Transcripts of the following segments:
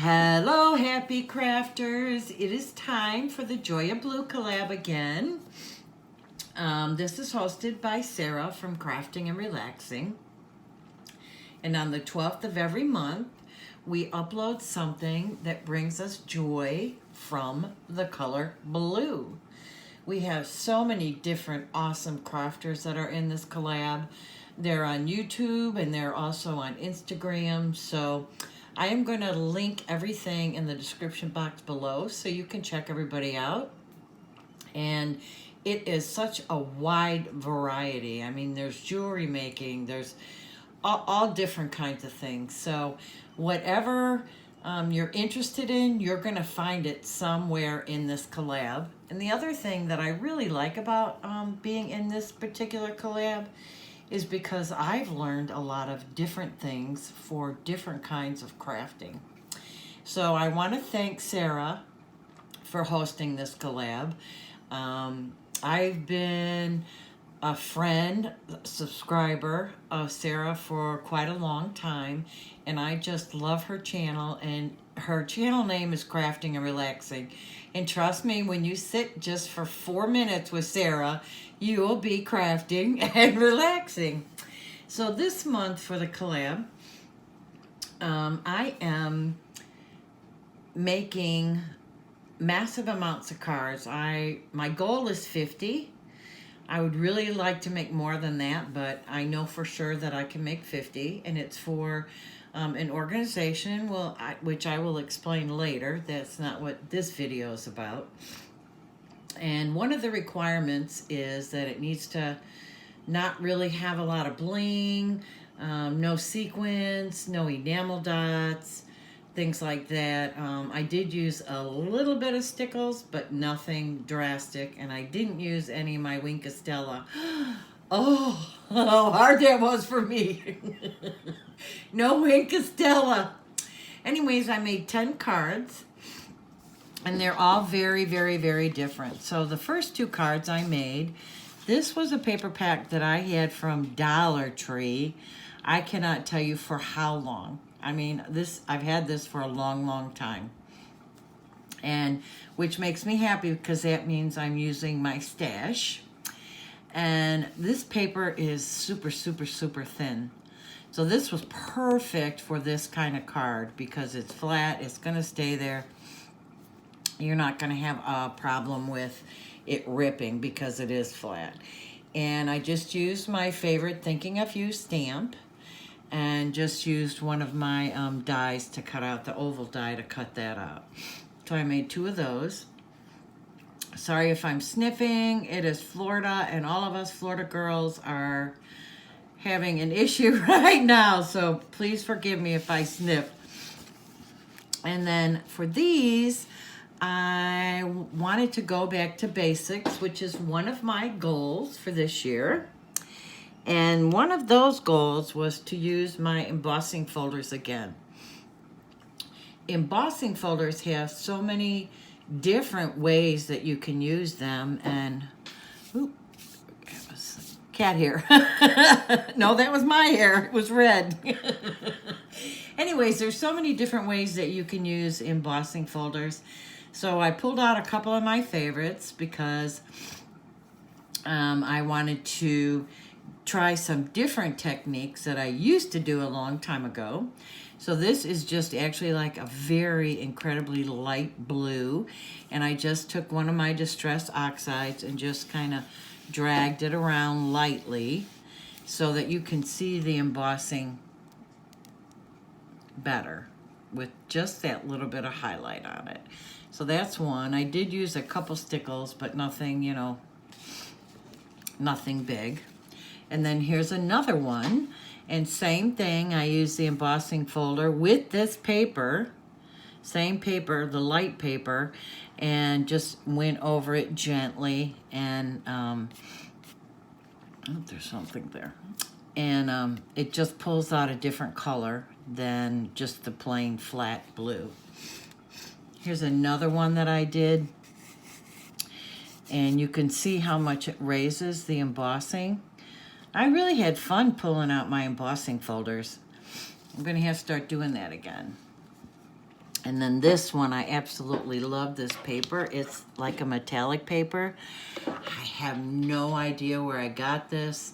Hello, happy crafters. It is time for the Joy of Blue collab again. This is hosted by Sarah from Crafting and Relaxing. And on the 12th of every month, we upload something that brings us joy from the color blue. We have so many different awesome crafters that are in this collab. They're on YouTube and they're also on Instagram. So I am going to link everything in the description box below so you can check everybody out. And it is such a wide variety. I mean, there's jewelry making, there's all different kinds of things. So whatever you're interested in, you're going to find it somewhere in this collab. And the other thing that I really like about being in this particular collab is because I've learned a lot of different things for different kinds of crafting. So I want to thank Sarah for hosting this collab. I've been a friend, subscriber of Sarah for quite a long time, and I just love her channel, and her channel name is Crafting and Relaxing. And trust me, when you sit just for 4 minutes with Sarah, you will be crafting and relaxing. So this month for the collab, I am making massive amounts of cards. My goal is 50. I would really like to make more than that, but I know for sure that I can make 50, and it's for an organization, which I will explain later. That's not what this video is about. And one of the requirements is that it needs to not really have a lot of bling, no sequins, no enamel dots, things like that. I did use a little bit of stickles, but nothing drastic, and I didn't use any of my Wink Stella. Oh, how hard that was for me. No Wink Stella. Anyways, I made 10 cards, and they're all very, very, very different. So the first 2 cards I made, this was a paper pack that I had from Dollar Tree. I cannot tell you for how long. I mean, I've had this for a long, long time. And which makes me happy because that means I'm using my stash. And this paper is super, super, super thin. So this was perfect for this kind of card because it's flat, it's going to stay there. You're not going to have a problem with it ripping because it is flat. And I just used my favorite Thinking of You stamp and just used one of my dies to cut out, the oval die to cut that out. So I made 2 of those. Sorry if I'm sniffing. It is Florida, and all of us Florida girls are having an issue right now, so please forgive me if I sniff. And then for these, I wanted to go back to basics, which is one of my goals for this year. And one of those goals was to use my embossing folders again. Embossing folders have so many different ways that you can use them. And, ooh, that was cat hair. No, that was my hair. It was red. Anyways, there's so many different ways that you can use embossing folders. So I pulled out a couple of my favorites because I wanted to try some different techniques that I used to do a long time ago. So this is just actually like a very incredibly light blue, and I just took one of my distress oxides and just kind of dragged it around lightly so that you can see the embossing better with just that little bit of highlight on it. So that's one. I did use a couple stickles, but nothing, nothing big. And then here's another one, and same thing, I used the embossing folder with this paper, same paper, the light paper, and just went over it gently, and oh, there's something there. And it just pulls out a different color than just the plain flat blue. Here's another one that I did, and you can see how much it raises the embossing. I really had fun pulling out my embossing folders. I'm going to have to start doing that again. And then this one, I absolutely love this paper. It's like a metallic paper. I have no idea where I got this,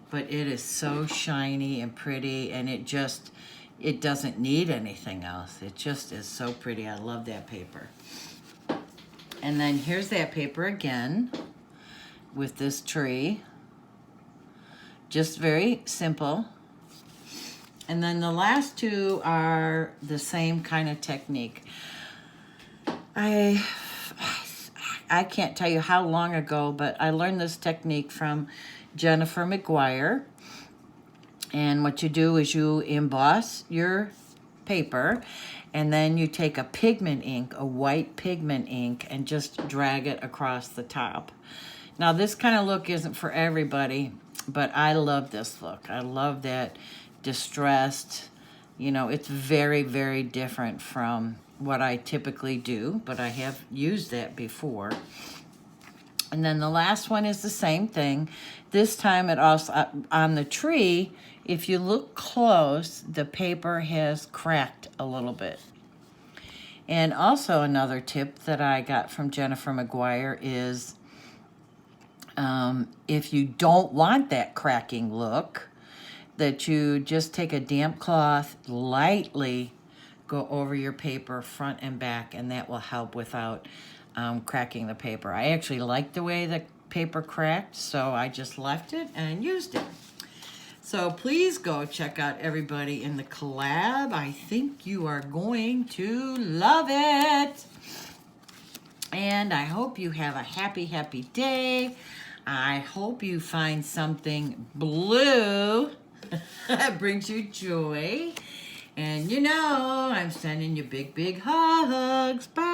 but it is so shiny and pretty, and it doesn't need anything else. It just is so pretty. I love that paper. And then here's that paper again with this tree. Just very simple. And then the last two are the same kind of technique. I can't tell you how long ago, but I learned this technique from Jennifer McGuire. And what you do is you emboss your paper, and then you take a pigment ink, a white pigment ink, and just drag it across the top. Now, this kind of look isn't for everybody, but I love this look. I love that distressed, it's very, very different from what I typically do, but I have used that before. And then the last one is the same thing. This time it also, on the tree, if you look close, the paper has cracked a little bit. And also another tip that I got from Jennifer McGuire is if you don't want that cracking look, that you just take a damp cloth, lightly go over your paper front and back, and that will help without cracking the paper. I actually like the way the paper cracked, so I just left it and used it. So please go check out everybody in the collab. I think you are going to love it. And I hope you have a happy, happy day. I hope you find something blue that brings you joy. And I'm sending you big, big hugs. Bye.